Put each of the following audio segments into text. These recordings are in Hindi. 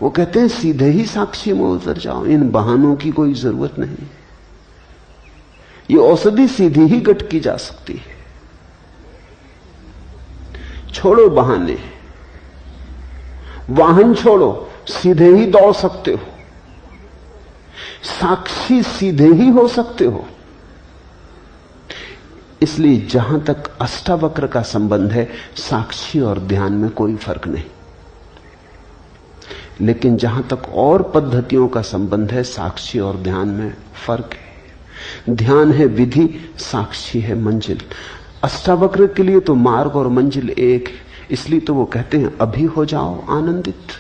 वो कहते हैं सीधे ही साक्षी में उतर जाओ, इन बहानों की कोई जरूरत नहीं। ये औषधि सीधी ही गट की जा सकती है। छोड़ो बहाने, वाहन छोड़ो, सीधे ही दौड़ सकते हो, साक्षी सीधे ही हो सकते हो। इसलिए जहां तक अष्टावक्र का संबंध है, साक्षी और ध्यान में कोई फर्क नहीं। लेकिन जहां तक और पद्धतियों का संबंध है, साक्षी और ध्यान में फर्क है। ध्यान है विधि, साक्षी है मंजिल। अष्टावक्र के लिए तो मार्ग और मंजिल एक है, इसलिए तो वो कहते हैं अभी हो जाओ आनंदित।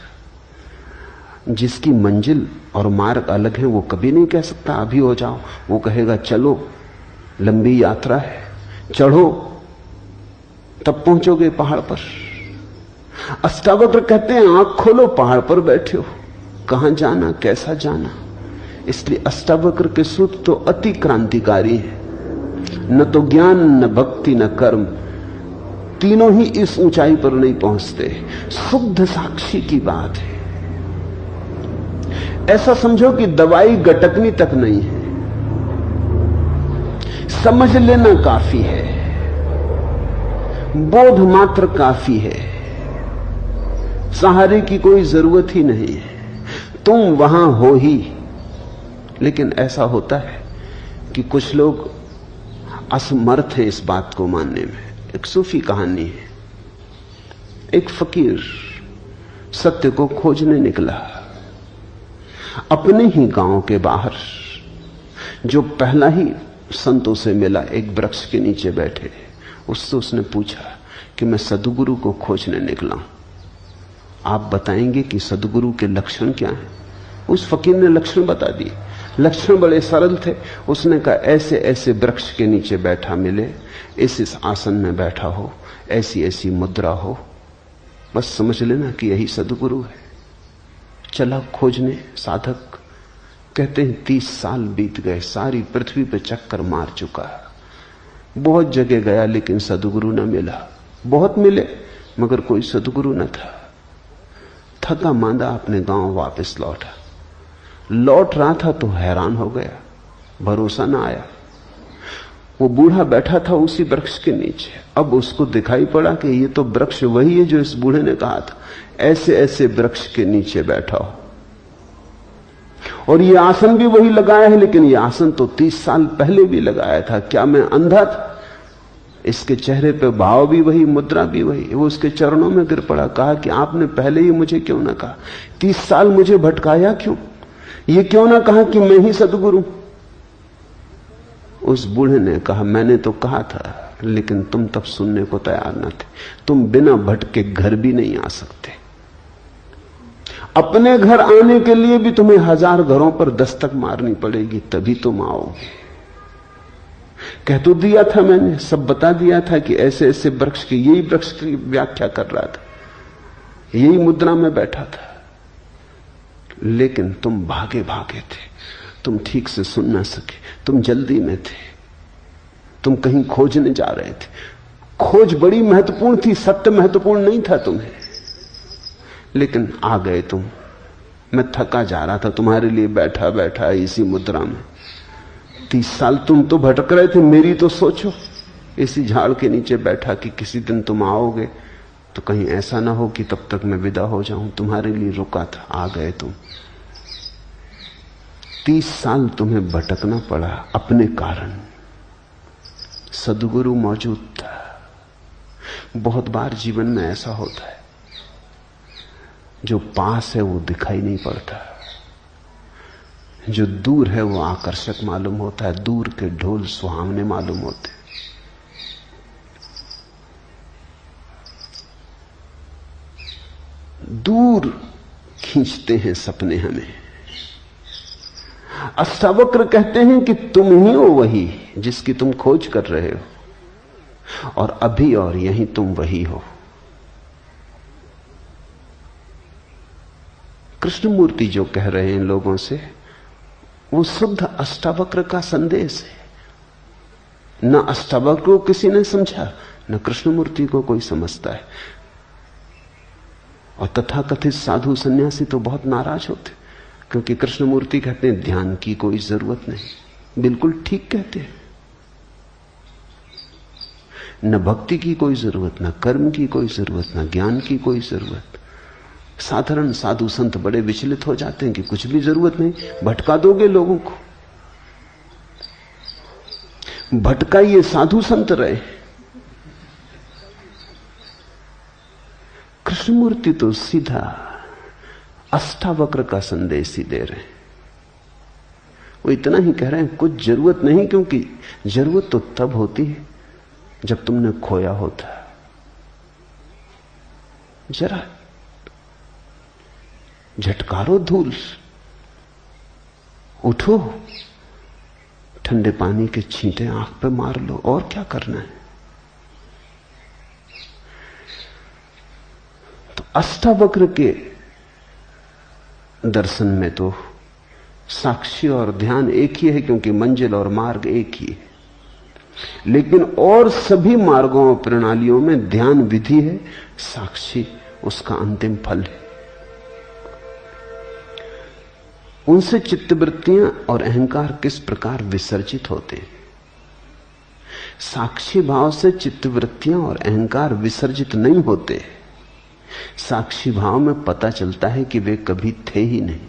जिसकी मंजिल और मार्ग अलग है, वो कभी नहीं कह सकता अभी हो जाओ। वो कहेगा चलो, लंबी यात्रा है, चढ़ो, तब पहुंचोगे पहाड़ पर। अष्टावक्र कहते हैं आंख खोलो, पहाड़ पर बैठे हो, कहां जाना, कैसा जाना। इसलिए अष्टावक्र के सूत्र तो अति क्रांतिकारी है। न तो ज्ञान, न भक्ति, न कर्म, तीनों ही इस ऊंचाई पर नहीं पहुंचते। शुद्ध साक्षी की बात है। ऐसा समझो कि दवाई गटकनी तक नहीं है, समझ लेना काफी है, बोध मात्र काफी है, सहारे की कोई जरूरत ही नहीं है, तुम वहां हो ही। लेकिन ऐसा होता है कि कुछ लोग असमर्थ हैं इस बात को मानने में। एक सूफी कहानी है। एक फकीर सत्य को खोजने निकला। अपने ही गांव के बाहर जो पहला ही संतों से मिला, एक वृक्ष के नीचे बैठे, उससे उसने पूछा कि मैं सद्गुरु को खोजने निकला हूं, आप बताएंगे कि सद्गुरु के लक्षण क्या हैं? उस फकीर ने लक्षण बता दिए। लक्षण बड़े सरल थे। उसने कहा ऐसे ऐसे वृक्ष के नीचे बैठा मिले, इस आसन में बैठा हो, ऐसी ऐसी मुद्रा हो, बस समझ लेना कि यही सद्गुरु है। चला खोजने। साधक कहते हैं 30 साल बीत गए, सारी पृथ्वी पे चक्कर मार चुका, बहुत जगह गया लेकिन सद्गुरु न मिला। बहुत मिले मगर कोई सद्गुरु न था। थका मांदा अपने गांव वापस लौटा। लौट रहा था तो हैरान हो गया, भरोसा ना आया। वो बूढ़ा बैठा था उसी वृक्ष के नीचे। अब उसको दिखाई पड़ा कि ये तो वृक्ष वही है जो इस बूढ़े ने कहा था, ऐसे ऐसे वृक्ष के नीचे बैठा हो, और ये आसन भी वही लगाया है, लेकिन ये आसन तो 30 साल पहले भी लगाया था। क्या मैं अंधा था? इसके चेहरे पे भाव भी वही, मुद्रा भी वही। वो उसके चरणों में गिर पड़ा, कहा कि आपने पहले ही मुझे क्यों ना कहा? 30 साल मुझे भटकाया क्यों? ये क्यों ना कहा कि मैं ही सद्गुरु? उस बूढ़े ने कहा मैंने तो कहा था, लेकिन तुम तब सुनने को तैयार न थे। तुम बिना भटके घर भी नहीं आ सकते। अपने घर आने के लिए भी तुम्हें 1000 घरों पर दस्तक मारनी पड़ेगी, तभी तुम आओगे। कह तो दिया था मैंने, सब बता दिया था कि ऐसे ऐसे वृक्ष की, यही वृक्ष की व्याख्या कर रहा था, यही मुद्रा में बैठा था, लेकिन तुम भागे भागे थे, तुम ठीक से सुन ना सके, तुम जल्दी में थे, तुम कहीं खोजने जा रहे थे। खोज बड़ी महत्वपूर्ण थी, सत्य महत्वपूर्ण नहीं था तुम्हें, लेकिन आ गए तुम। मैं थका जा रहा था, तुम्हारे लिए बैठा बैठा इसी मुद्रा में। 30 साल तुम तो भटक रहे थे, मेरी तो सोचो। इसी झाड़ के नीचे बैठा कि किसी दिन तुम आओगे तो कहीं ऐसा ना हो कि तब तक मैं विदा हो जाऊं। तुम्हारे लिए रुका था, आ गए तुम। 30 साल तुम्हें भटकना पड़ा अपने कारण। सद्गुरु मौजूद था। बहुत बार जीवन में ऐसा होता है, जो पास है वो दिखाई नहीं पड़ता, जो दूर है वो आकर्षक मालूम होता है। दूर के ढोल सुहावने मालूम होते हैं। दूर खींचते हैं सपने हमें। अष्टावक्र कहते हैं कि तुम ही हो वही जिसकी तुम खोज कर रहे हो, और अभी और यहीं तुम वही हो। कृष्णमूर्ति जो कह रहे हैं लोगों से, वो शुद्ध अष्टावक्र का संदेश है। न अष्टावक्र को किसी ने समझा, न कृष्णमूर्ति को कोई समझता है। और तथाकथित साधु सन्यासी तो बहुत नाराज होते, क्योंकि कृष्णमूर्ति कहते हैं ध्यान की कोई जरूरत नहीं। बिल्कुल ठीक कहते हैं। न भक्ति की कोई जरूरत, न कर्म की कोई जरूरत, न ज्ञान की कोई जरूरत। साधारण साधु संत बड़े विचलित हो जाते हैं कि कुछ भी जरूरत नहीं, भटका दोगे लोगों को। भटकाइए, साधु संत रहे। कृष्णमूर्ति तो सीधा अष्टावक्र का संदेश ही दे रहे हैं। वो इतना ही कह रहे हैं कुछ जरूरत नहीं, क्योंकि जरूरत तो तब होती है जब तुमने खोया होता है। जरा झटकारो धूल, उठो, ठंडे पानी के छींटे आंख पे मार लो, और क्या करना है। तो अष्टावक्र के दर्शन में तो साक्षी और ध्यान एक ही है, क्योंकि मंजिल और मार्ग एक ही है। लेकिन और सभी मार्गों और प्रणालियों में ध्यान विधि है, साक्षी उसका अंतिम फल है। उनसे चित्तवृत्तियां और अहंकार किस प्रकार विसर्जित होते हैं। साक्षी भाव से चित्तवृत्तियां और अहंकार विसर्जित नहीं होते। साक्षी भाव में पता चलता है कि वे कभी थे ही नहीं।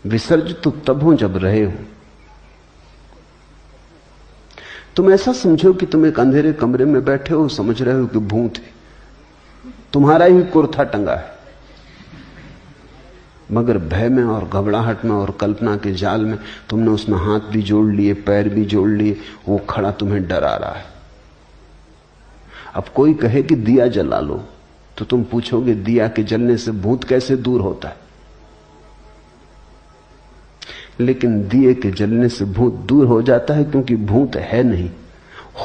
विसर्जित तो तब हो जब रहे हो। तुम ऐसा समझो कि तुम एक अंधेरे कमरे में बैठे हो, समझ रहे हो कि भूत है, तुम्हारा ही कुर्ता टंगा है, मगर भय में और घबराहट में और कल्पना के जाल में तुमने उसमें हाथ भी जोड़ लिए, पैर भी जोड़ लिए, वो खड़ा तुम्हें डरा रहा है। अब कोई कहे कि दिया जला लो, तो तुम पूछोगे दिया के जलने से भूत कैसे दूर होता है। लेकिन दिए के जलने से भूत दूर हो जाता है, क्योंकि भूत है नहीं।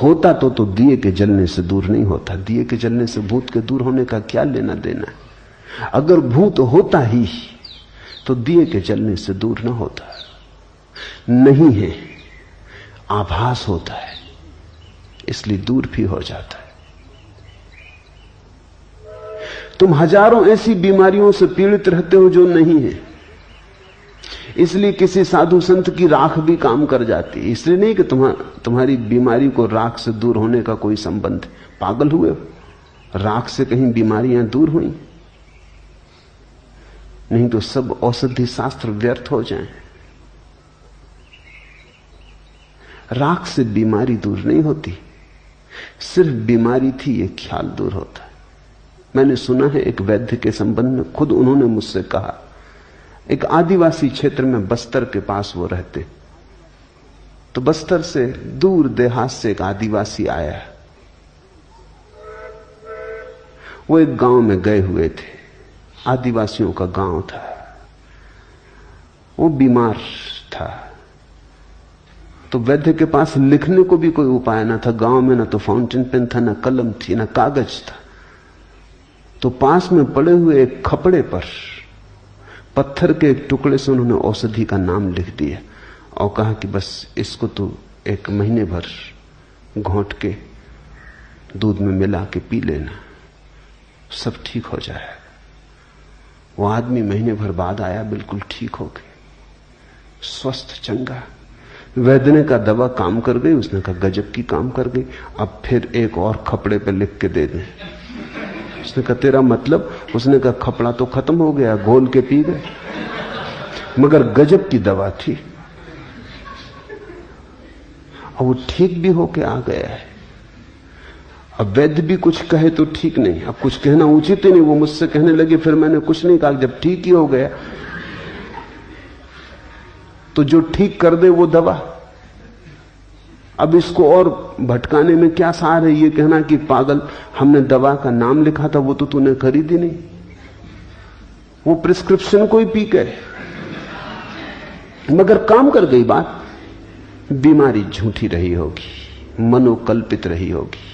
होता तो दिए के जलने से दूर नहीं होता। दिए के जलने से भूत के दूर होने का क्या लेना देना है। अगर भूत होता ही तो दिए के जलने से दूर ना होता। नहीं है, आभास होता है, इसलिए दूर भी हो जाता है। तुम हजारों ऐसी बीमारियों से पीड़ित रहते हो जो नहीं है, इसलिए किसी साधु संत की राख भी काम कर जाती है। इसलिए नहीं कि तुम्हारी बीमारी को राख से दूर होने का कोई संबंध। पागल हुए हो? राख से कहीं बीमारियां दूर हुई? नहीं तो सब औषधि शास्त्र व्यर्थ हो जाएं। राख से बीमारी दूर नहीं होती, सिर्फ बीमारी थी ये ख्याल दूर होता है। मैंने सुना है एक वैद्य के संबंध में, खुद उन्होंने मुझसे कहा, एक आदिवासी क्षेत्र में बस्तर के पास वो रहते, तो बस्तर से दूर देहात से एक आदिवासी आया। वो एक गांव में गए हुए थे, आदिवासियों का गांव था। वो बीमार था, तो वैद्य के पास लिखने को भी कोई उपाय ना था। गांव में ना तो फाउंटेन पेन था, ना कलम थी, ना कागज था। तो पास में पड़े हुए एक खपड़े पर पत्थर के एक टुकड़े से उन्होंने औषधि का नाम लिख दिया और कहा कि बस इसको तो एक महीने भर घोंट के दूध में मिला के पी लेना, सब ठीक हो जाएगा। वो आदमी महीने भर बाद आया, बिल्कुल ठीक हो गया, स्वस्थ चंगा। वैद्य ने कहा दवा काम कर गई? उसने कहा गजब की काम कर गई, अब फिर एक और खपड़े पे लिख के दे दें। उसने कहा तेरा मतलब? उसने कहा खपड़ा तो खत्म हो गया, घोल के पी गए, मगर गजब की दवा थी। और वो ठीक भी होके आ गया है। अब वैद्य भी कुछ कहे तो ठीक नहीं, अब कुछ कहना उचित ही नहीं। वो मुझसे कहने लगे, फिर मैंने कुछ नहीं कहा, जब ठीक ही हो गया तो जो ठीक कर दे वो दवा। अब इसको और भटकाने में क्या सार है? ये कहना कि पागल, हमने दवा का नाम लिखा था, वो तो तूने खरीदी नहीं, वो प्रिस्क्रिप्शन को ही पी गए, मगर काम कर गई बात। बीमारी झूठी रही होगी, मनोकल्पित रही होगी।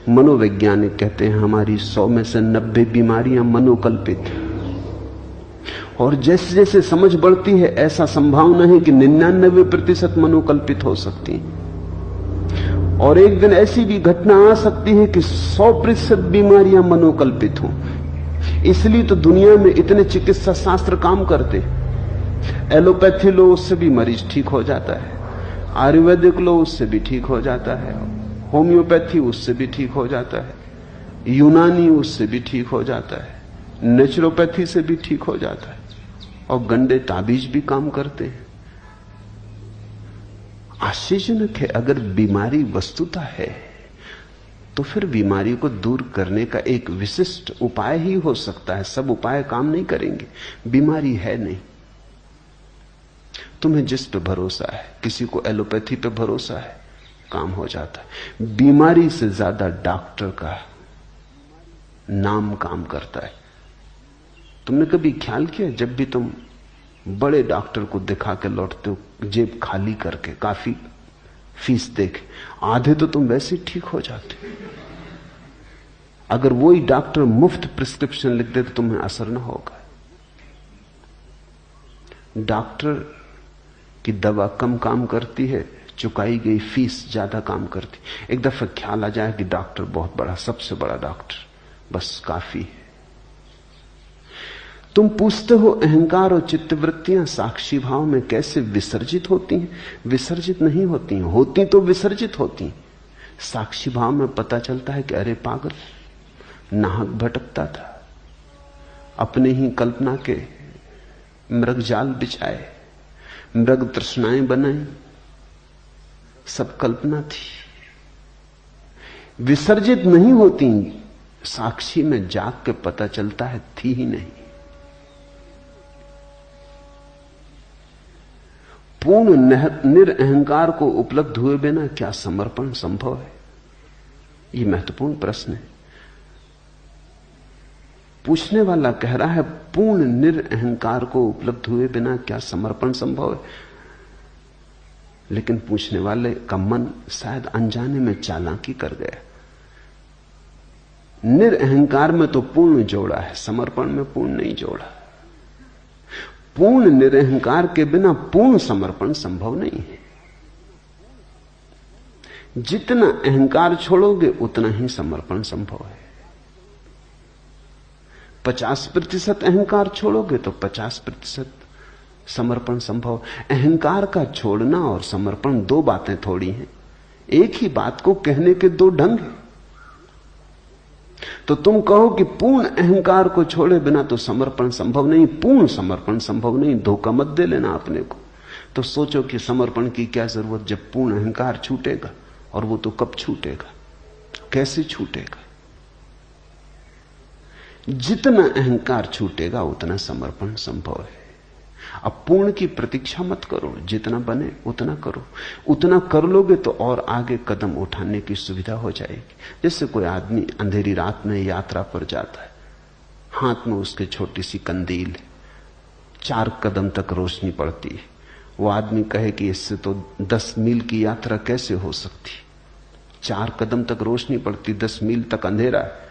मनोवैज्ञानिक कहते हैं हमारी 100 में से 90 बीमारियां मनोकल्पित। और जैसे जैसे समझ बढ़ती है, ऐसा संभावना है कि 99% मनोकल्पित हो सकती है। और एक दिन ऐसी भी घटना आ सकती है कि 100% बीमारियां मनोकल्पित हों। इसलिए तो दुनिया में इतने चिकित्सा शास्त्र काम करते। एलोपैथी लो, उससे भी मरीज ठीक हो जाता है। आयुर्वेदिक लो, उससे भी ठीक हो जाता है। होम्योपैथी, उससे भी ठीक हो जाता है। यूनानी, उससे भी ठीक हो जाता है। नेचुरोपैथी से भी ठीक हो जाता है। और गंदे ताबीज भी काम करते हैं। आश्चर्यजनक है। अगर बीमारी वस्तुता है तो फिर बीमारी को दूर करने का एक विशिष्ट उपाय ही हो सकता है। सब उपाय काम नहीं करेंगे। बीमारी है नहीं। तुम्हें जिस पे भरोसा है, किसी को एलोपैथी पे भरोसा है, काम हो जाता है। बीमारी से ज्यादा डॉक्टर का नाम काम करता है। तुमने कभी ख्याल किया, जब भी तुम बड़े डॉक्टर को दिखा के लौटते हो जेब खाली करके, काफी फीस देके, आधे तो तुम वैसे ही ठीक हो जाते। अगर वही डॉक्टर मुफ्त प्रिस्क्रिप्शन लिख दे तो तुम्हें असर ना होगा। डॉक्टर की दवा कम काम करती है, चुकाई गई फीस ज्यादा काम करती। एक दफा ख्याल आ जाए कि डॉक्टर बहुत बड़ा, सबसे बड़ा डॉक्टर, बस काफी है। तुम पूछते हो अहंकार और चित्तवृत्तियां साक्षी भाव में कैसे विसर्जित होती हैं? विसर्जित नहीं होती हैं, होती तो विसर्जित होती हैं। साक्षी भाव में पता चलता है कि अरे पागल, नाहक भटकता था, अपने ही कल्पना के मृग जाल बिछाए, मृग तृष्णाएं बनाई, सब कल्पना थी। विसर्जित नहीं होती, साक्षी में जाग के पता चलता है थी ही नहीं। पूर्ण निरअहंकार को उपलब्ध हुए बिना क्या समर्पण संभव है? यह महत्वपूर्ण प्रश्न है। पूछने वाला कह रहा है पूर्ण निरअहंकार को उपलब्ध हुए बिना क्या समर्पण संभव है? लेकिन पूछने वाले का मन शायद अनजाने में चालाकी कर गया। निरअहंकार में तो पूर्ण जोड़ा है, समर्पण में पूर्ण नहीं जोड़ा। पूर्ण निरअहंकार के बिना पूर्ण समर्पण संभव नहीं है। जितना अहंकार छोड़ोगे उतना ही समर्पण संभव है। 50% अहंकार छोड़ोगे तो 50% समर्पण संभव। अहंकार का छोड़ना और समर्पण दो बातें थोड़ी हैं। एक ही बात को कहने के दो ढंग हैं। तो तुम कहो कि पूर्ण अहंकार को छोड़े बिना तो समर्पण संभव नहीं, पूर्ण समर्पण संभव नहीं। धोखा मत दे लेना अपने को। तो सोचो कि समर्पण की क्या जरूरत जब पूर्ण अहंकार छूटेगा, और वो तो कब छूटेगा, कैसे छूटेगा? जितना अहंकार छूटेगा उतना समर्पण संभव है। अब पूर्ण की प्रतीक्षा मत करो, जितना बने उतना करो। उतना कर लोगे तो और आगे कदम उठाने की सुविधा हो जाएगी। जैसे कोई आदमी अंधेरी रात में यात्रा पर जाता है, हाथ में उसके छोटी सी कंदील है, 4 कदम तक रोशनी पड़ती है। वो आदमी कहे कि इससे तो 10 मील की यात्रा कैसे हो सकती? 4 कदम तक रोशनी पड़ती, 10 मील तक अंधेरा है,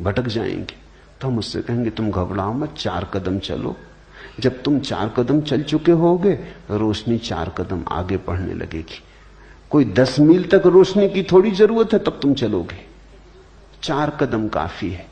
भटक जाएंगे। तो हम उससे कहेंगे तुम घबराओ मत, 4 कदम चलो। जब तुम 4 कदम चल चुके होगे, रोशनी 4 कदम आगे बढ़ने लगेगी। कोई 10 मील तक रोशनी की थोड़ी जरूरत है, तब तुम चलोगे। 4 कदम काफी है।